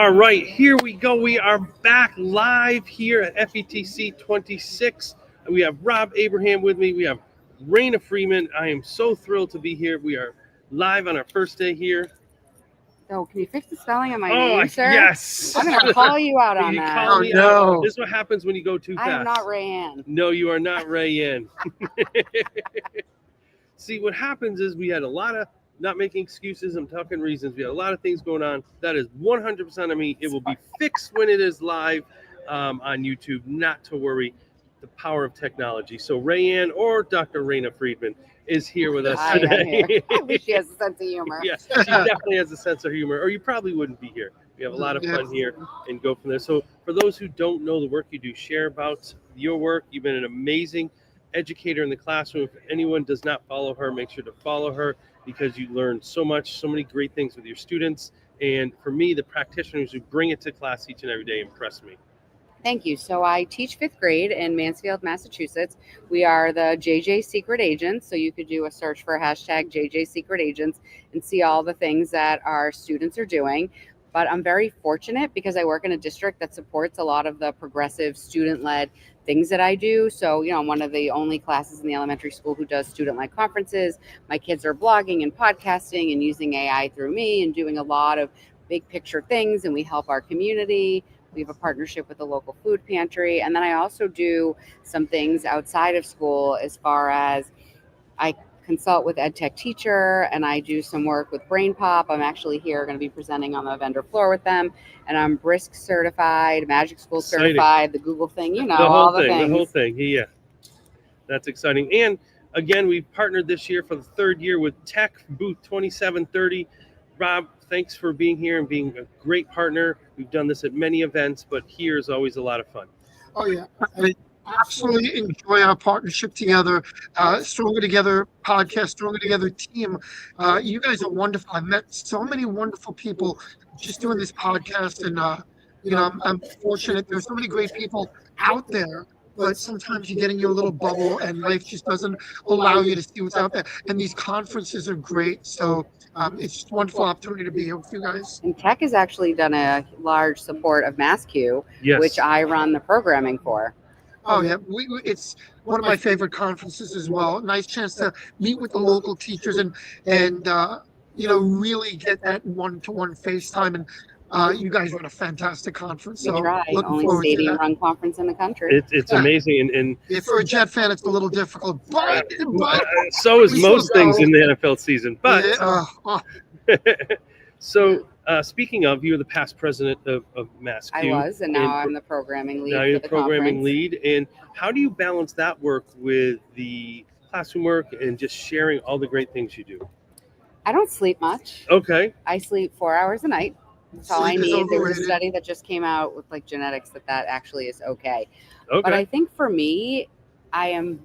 All right, here we go. We are back live here at FETC 26. We have Rob Abraham with me. We have Rayna Freedman. I am so thrilled to be here. We are live on our first day here. So can you fix the spelling of my name, sir? Yes. I'm going to call you out on that. Call me out. This is what happens when you go too fast. I am not Rayanne. No, you are not Rayanne. See, what happens is we had a lot of not making excuses. I'm talking reasons. We had a lot of things going on. That is 100% of me. It will be fixed when it is live on YouTube. Not to worry. The power of technology. So Rayanne or Dr. Rayna Freedman is here with us today. I wish she has a sense of humor. Yes, she definitely has a sense of humor, or you probably wouldn't be here. We have a lot of fun here and go from there. So for those who don't know the work you do, share about your work. You've been an amazing educator in the classroom. If anyone does not follow her, make sure to follow her because you learn so much, so many great things with your students. And for me, the practitioners who bring it to class each and every day impress me. Thank you. So I teach 5th grade in Mansfield, Massachusetts. We are the JJ Secret Agents. So you could do a search for hashtag JJ Secret Agents and see all the things that our students are doing. But I'm very fortunate because I work in a district that supports a lot of the progressive student-led things that I do. So, I'm one of the only classes in the elementary school who does student-led conferences. My kids are blogging and podcasting and using AI through me and doing a lot of big picture things. And we help our community. We have a partnership with the local food pantry. And then I also do some things outside of school as far as I consult with EdTech teacher and I do some work with BrainPOP. I'm actually here going to be presenting on the vendor floor with them. And I'm Brisk certified, MagicSchool certified, the Google thing, all the things. The whole thing, yeah. That's exciting. And again, we've partnered this year for the 3rd year with Tech Booth 2730. Rob, thanks for being here and being a great partner. We've done this at many events, but here is always a lot of fun. Oh, yeah. I absolutely enjoy our partnership together. Stronger Together podcast, Stronger Together team. You guys are wonderful. I've met so many wonderful people just doing this podcast. And, I'm fortunate. There's so many great people out there. But sometimes you get in your little bubble and life just doesn't allow you to see what's out there. And these conferences are great. So it's just a wonderful opportunity to be here with you guys. And Tech has actually done a large support of MassQ, which I run the programming for. Oh, yeah. It's one of my favorite conferences as well. Nice chance to meet with the local teachers and really get that one-to-one FaceTime. And you guys run a fantastic conference. We try. Only stadium-run conference in the country. It's amazing. And for a Jet fan, it's a little difficult. But so is most things in the NFL season. But so speaking of, you were the past president of MassQ. I was, and now I'm the programming lead. Now you're the programming lead. And how do you balance that work with the classroom work and just sharing all the great things you do? I don't sleep much. Okay. I sleep 4 hours a night. That's all I need. There was a study that just came out with genetics that actually is okay. But I think for me, I am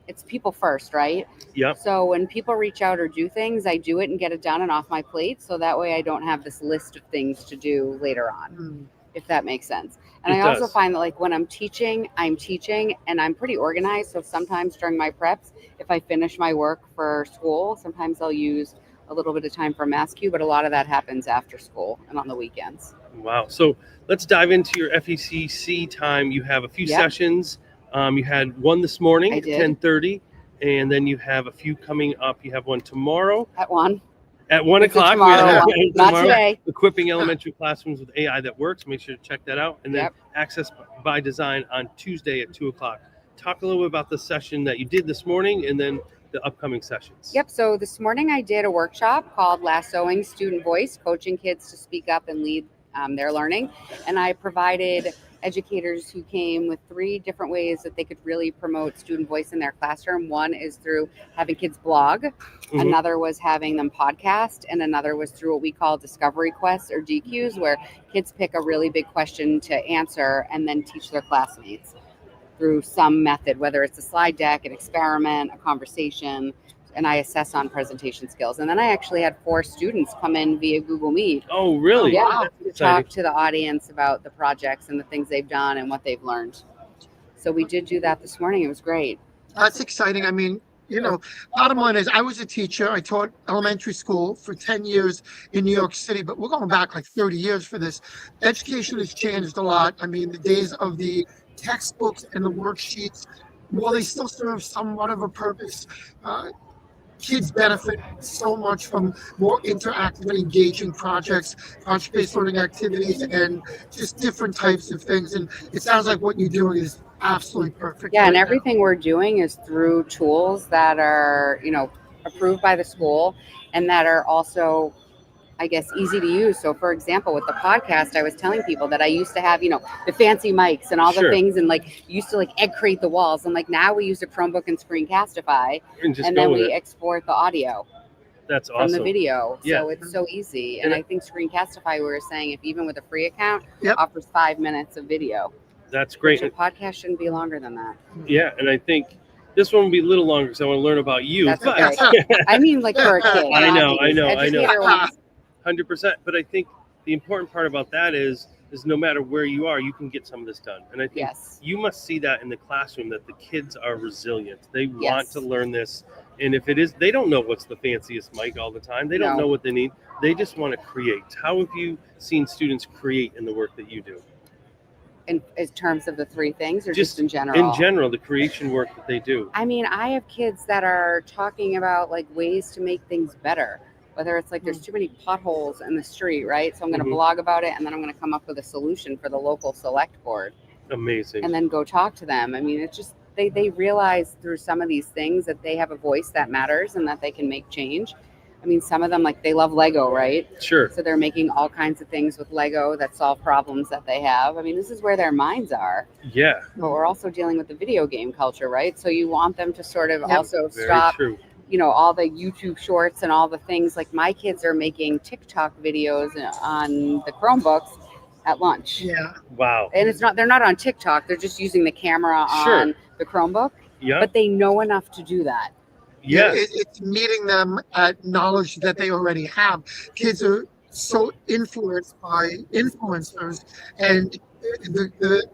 it's people first, right? Yeah. So when people reach out or do things, I do it and get it done and off my plate. So that way I don't have this list of things to do later on, if that makes sense. And I also find that when I'm teaching and I'm pretty organized. So sometimes during my preps, if I finish my work for school, sometimes I'll use a little bit of time for MassQ, but a lot of that happens after school and on the weekends. Wow. So let's dive into your FECC time. You have a few sessions. You had one this morning at 10:30, and then you have a few coming up. You have one tomorrow. At 1. At 1 o'clock. Tomorrow. Not today. Equipping elementary classrooms with AI that works. Make sure to check that out. And then Access by Design on Tuesday at 2 o'clock. Talk a little bit about the session that you did this morning and then the upcoming sessions. Yep. So this morning I did a workshop called Lassoing Student Voice, coaching kids to speak up and lead their learning. And I provided educators who came with 3 different ways that they could really promote student voice in their classroom. One is through having kids blog. Another was having them podcast. And another was through what we call discovery quests or DQs, where kids pick a really big question to answer and then teach their classmates through some method, whether it's a slide deck, an experiment, a conversation, and I assess on presentation skills. And then I actually had 4 students come in via Google Meet. Oh, really? Yeah, to talk to the audience about the projects and the things they've done and what they've learned. So we did do that this morning. It was great. That's exciting. I mean, Bottom line is I was a teacher. I taught elementary school for 10 years in New York City, but we're going back like 30 years for this. Education has changed a lot. I mean, the days of the textbooks and the worksheets, while they still serve somewhat of a purpose, kids benefit so much from more interactive and engaging projects, project-based learning activities, and just different types of things. And it sounds like what you're doing is absolutely perfect. Yeah, right and now. everything we're doing is through tools that are, approved by the school and that are also, I guess, easy to use. So for example, with the podcast, I was telling people that I used to have, the fancy mics and all the Sure. things and used to egg crate the walls. And now we use a Chromebook and Screencastify And just and go then with we it. export the audio That's from the awesome. video. Yeah. So it's so easy. And And I think Screencastify, we were saying, if even with a free account, Yep. offers 5 minutes of video. That's great. Which a podcast shouldn't be longer than that. Yeah, and I think this one will be a little longer because I want to learn about you. That's but okay. I mean, for a kid. I know, not I know, these. I know. Educator ones. 100%. But I think the important part about that is no matter where you are, you can get some of this done. And I think Yes. you must see that in the classroom, that the kids are resilient. They want Yes. to learn this. And if it is, they don't know what's the fanciest mic all the time. They don't No. know what they need. They just want to create. How have you seen students create in the work that you do? In terms of the three things, or just in general? In general, the creation work that they do. I mean, I have kids that are talking about ways to make things better. Whether it's there's too many potholes in the street, right? So I'm going to Mhm. blog about it, and then I'm going to come up with a solution for the local select board, Amazing. and then go talk to them. I mean, it's just they realize through some of these things that they have a voice that matters and that they can make change. I mean, some of them, they love Lego, right? Sure. So they're making all kinds of things with Lego that solve problems that they have. I mean, this is where their minds are. Yeah. But we're also dealing with the video game culture, right? So you want them to sort of Yep. also Very stop, true. all the YouTube shorts and all the things. My kids are making TikTok videos on the Chromebooks at lunch. Yeah. Wow. And they're not on TikTok. They're just using the camera Sure. on the Chromebook. Yeah. But they know enough to do that. Yeah. It's meeting them at knowledge that they already have. Kids are so influenced by influencers, and the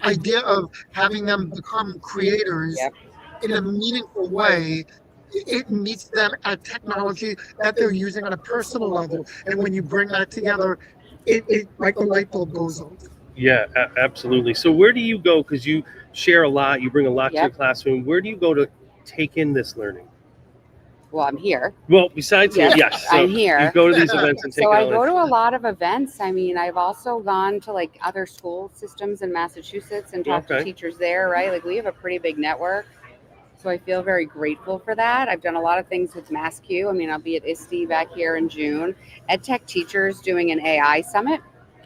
idea of having them become creators Yep. in a meaningful way, it meets them at technology that they're using on a personal level. And when you bring that together, it like the light bulb goes on. Yeah, absolutely. So where do you go? Because you share a lot, you bring a lot to Yep. your classroom. Where do you go to take in this learning? Well, I'm here. Well, besides here, Yes, yes. So I'm here. You go to these events and take So it I all go in. to a lot of events. I mean, I've also gone to other school systems in Massachusetts and talked to Okay. teachers there, right? We have a pretty big network. So I feel very grateful for that. I've done a lot of things with MassQ. I mean, I'll be at ISTE back here in June. EdTech teachers doing an AI summit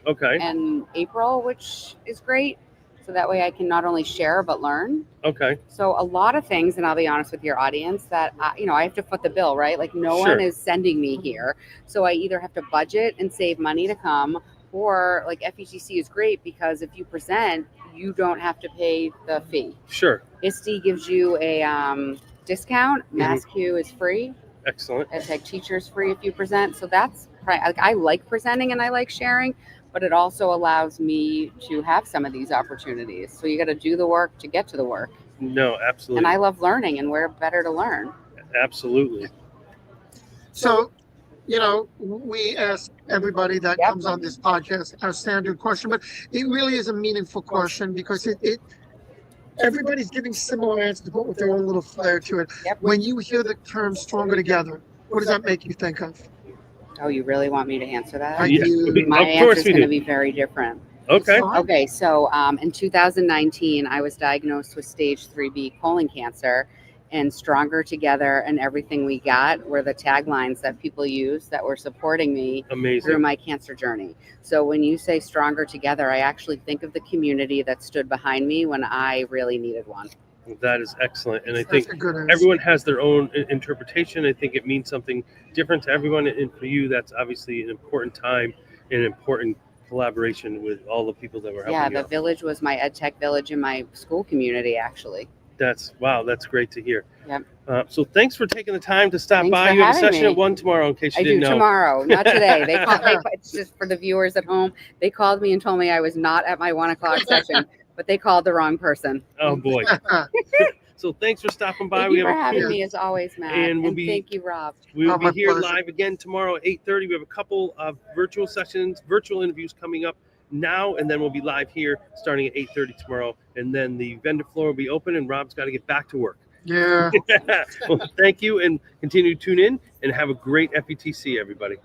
Okay. in April, which is great. So that way I can not only share but learn. Okay. So a lot of things, and I'll be honest with your audience, that I have to foot the bill, right? No Sure. one is sending me here, so I either have to budget and save money to come, or FETC is great because if you present, you don't have to pay the fee. Sure. ISTE gives you a discount. Mhm. MassQ is free. Excellent. EdTech teachers free if you present. So that's I like presenting and I like sharing, but it also allows me to have some of these opportunities. So you got to do the work to get to the work. No, absolutely. And I love learning, and we're better to learn. Absolutely. So, we ask everybody that Yep. comes on this podcast our standard question, but it really is a meaningful question because it everybody's giving similar answers, but with their own little flair to it. Yep. When you hear the term "stronger together," what does that make you think of? Oh, you really want me to answer that? I Yeah. do. My Of answer course is we going to do. be very different. Okay. Fine. Okay, so in 2019, I was diagnosed with stage 3B colon cancer, and Stronger Together and Everything We Got were the taglines that people used that were supporting me through Amazing. my cancer journey. So when you say Stronger Together, I actually think of the community that stood behind me when I really needed one. That is excellent. And I That's think a good answer. everyone has their own interpretation. I think it means something different to everyone. And for you, that's obviously an important time and an important collaboration with all the people that were helping Yeah, you the out. village was my EdTech village in my school community, actually. That's great to hear. Yep. So thanks for taking the time to stop Thanks by. for You have a having session me. at 1 tomorrow, in case you I do didn't know. tomorrow, not today. It's just for the viewers at home. They called me and told me I was not at my 1 o'clock session, but they called the wrong person. Oh boy. So thanks for stopping by. Thank you for having me as always, Matt. And And thank you, Rob. We'll be my here pleasure. live again tomorrow at 8:30. We have a couple of virtual sessions, virtual interviews coming up now, and then we'll be live here starting at 8:30 tomorrow. And then the vendor floor will be open, and Rob's got to get back to work. Yeah. Well, thank you, and continue to tune in, and have a great FETC, everybody.